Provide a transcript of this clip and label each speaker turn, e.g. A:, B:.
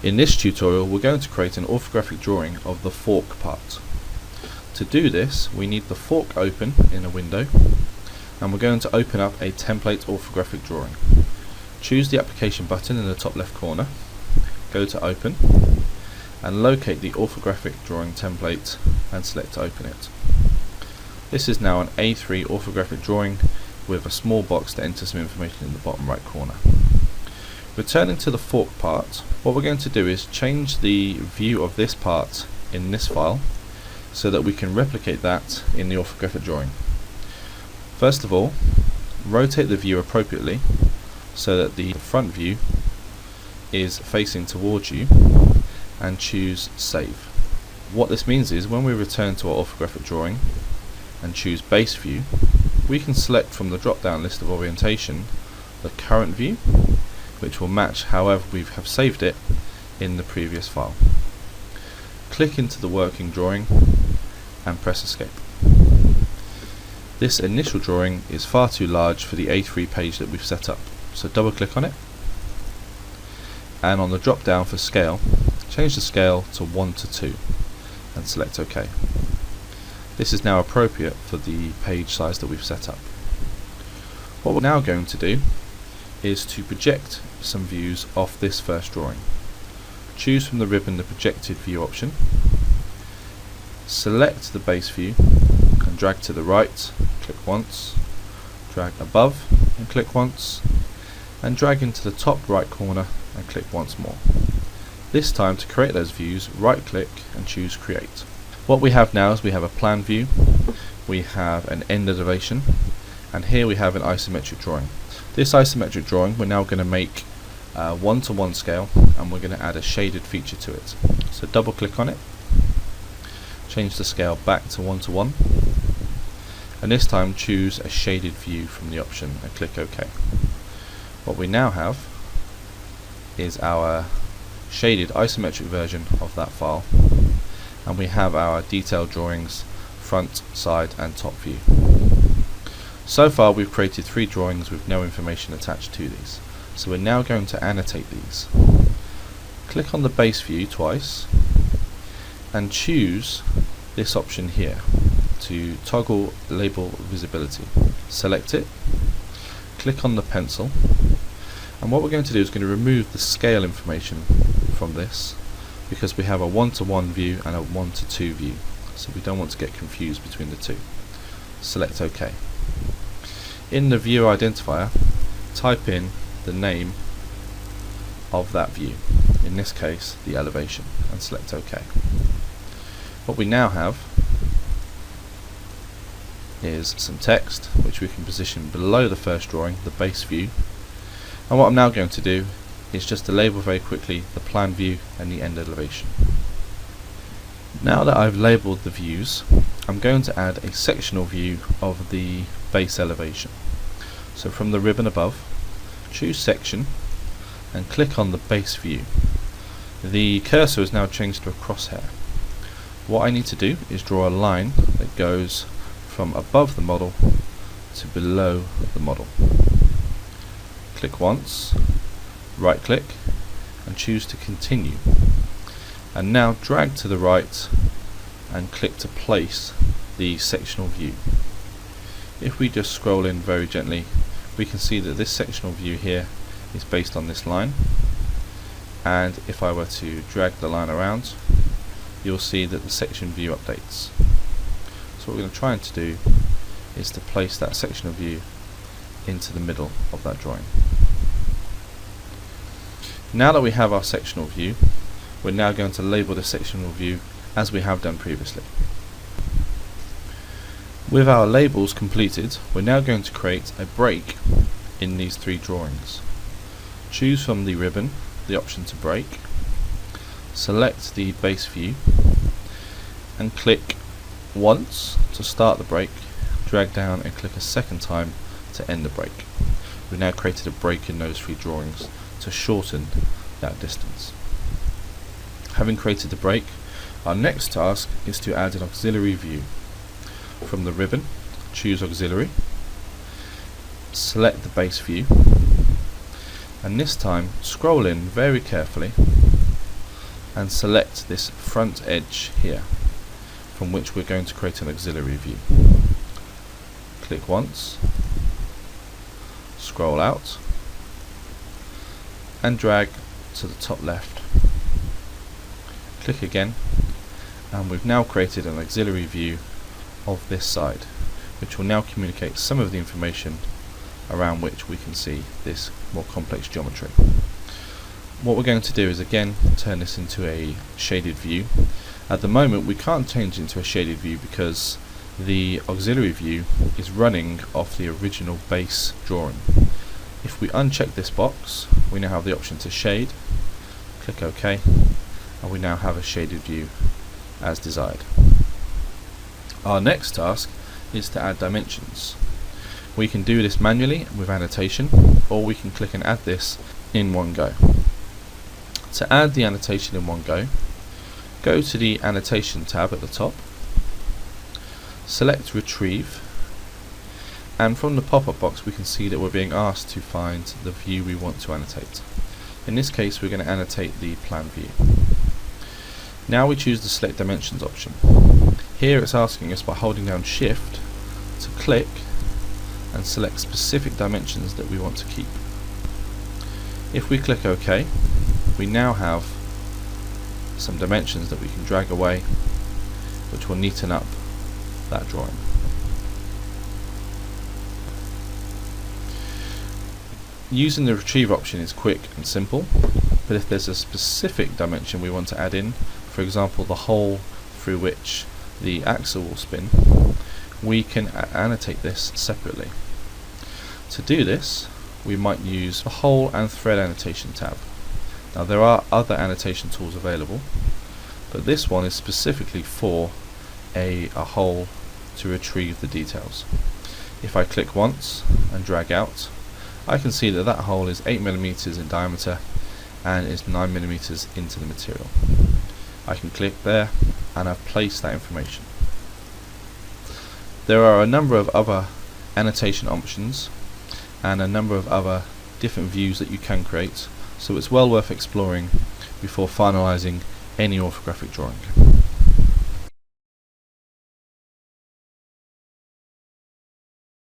A: In this tutorial we're going to create an orthographic drawing of the fork part. To do this we need the fork open in a window, and we're going to open up a template orthographic drawing. Choose the application button in the top left corner, go to open, and locate the orthographic drawing template and select open it. This is now an A3 orthographic drawing with a small box to enter some information in the bottom right corner. Returning to the fork part, what we're going to do is change the view of this part in this file so that we can replicate that in the orthographic drawing. First of all, rotate the view appropriately so that the front view is facing towards you, and choose Save. What this means is when we return to our orthographic drawing and choose Base View, we can select from the drop down list of orientation the current view, which will match however we have saved it in the previous file. Click into the working drawing and press Escape. This initial drawing is far too large for the A3 page that we've set up, so double click on it, and on the drop down for scale, change the scale to 1:2 and select OK. This is now appropriate for the page size that we've set up. What we're now going to do is to project some views off this first drawing. Choose from the ribbon the projected view option, select the base view and drag to the right, click once, drag above and click once, and drag into the top right corner and click once more. This time, to create those views, right click and choose Create. What we have now is we have a plan view, we have an end elevation, and here we have an isometric drawing. This isometric drawing we're now going to make 1:1 scale, and we're going to add a shaded feature to it. So double click on it, change the scale back to 1:1, and this time choose a shaded view from the option and click OK. What we now have is our shaded isometric version of that file, and we have our detailed drawings front, side and top view. So far we've created 3 drawings with no information attached to these, so we're now going to annotate these. Click on the base view twice and choose this option here to toggle label visibility. Select it, click on the pencil, and what we're going to do is going to remove the scale information from this, because we have a 1:1 view and a 1:2 view, so we don't want to get confused between the two. Select OK. In the view identifier, type in the name of that view, in this case the elevation, and select OK. What we now have is some text which we can position below the first drawing, the base view, and what I'm now going to do is just to label very quickly the plan view and the end elevation. Now that I've labelled the views, I'm going to add a sectional view of the base elevation. So from the ribbon above, choose section and click on the base view. The cursor is now changed to a crosshair. What I need to do is draw a line that goes from above the model to below the model. Click once, right click and choose to continue, and now drag to the right and click to place the sectional view. If we just scroll in very gently, we can see that this sectional view here is based on this line, and if I were to drag the line around, you'll see that the section view updates. So what we're going to try to do is to place that sectional view into the middle of that drawing. Now that we have our sectional view, we're now going to label the sectional view as we have done previously. With our labels completed, we're now going to create a break in these 3 drawings. Choose from the ribbon the option to break, select the base view and click once to start the break, drag down and click a second time to end the break. We've now created a break in those 3 drawings to shorten that distance. Having created the break, our next task is to add an auxiliary view. From the ribbon, choose auxiliary, select the base view, and this time scroll in very carefully and select this front edge here, from which we're going to create an auxiliary view. Click once, scroll out, and drag to the top left. Click again, and we've now created an auxiliary view of this side, which will now communicate some of the information around which we can see this more complex geometry. What we're going to do is again turn this into a shaded view. At the moment we can't change it into a shaded view because the auxiliary view is running off the original base drawing. If we uncheck this box, we now have the option to shade. Click OK, and we now have a shaded view as desired. Our next task is to add dimensions. We can do this manually with annotation, or we can click and add this in one go. To add the annotation in one go, go to the Annotation tab at the top, select Retrieve, and from the pop-up box we can see that we're being asked to find the view we want to annotate. In this case we're going to annotate the plan view. Now we choose the Select Dimensions option. Here it's asking us by holding down Shift to click and select specific dimensions that we want to keep. If we click OK, we now have some dimensions that we can drag away, which will neaten up that drawing. Using the Retrieve option is quick and simple, but if there's a specific dimension we want to add in, for example the hole through which the axle will spin, we can annotate this separately. To do this, we might use the Hole and Thread Annotation tab. Now there are other annotation tools available, but this one is specifically for a hole to retrieve the details. If I click once and drag out, I can see that that hole is 8mm in diameter and is 9mm into the material. I can click there and I've placed that information. There are a number of other annotation options and a number of other different views that you can create, so it's well worth exploring before finalizing any orthographic drawing.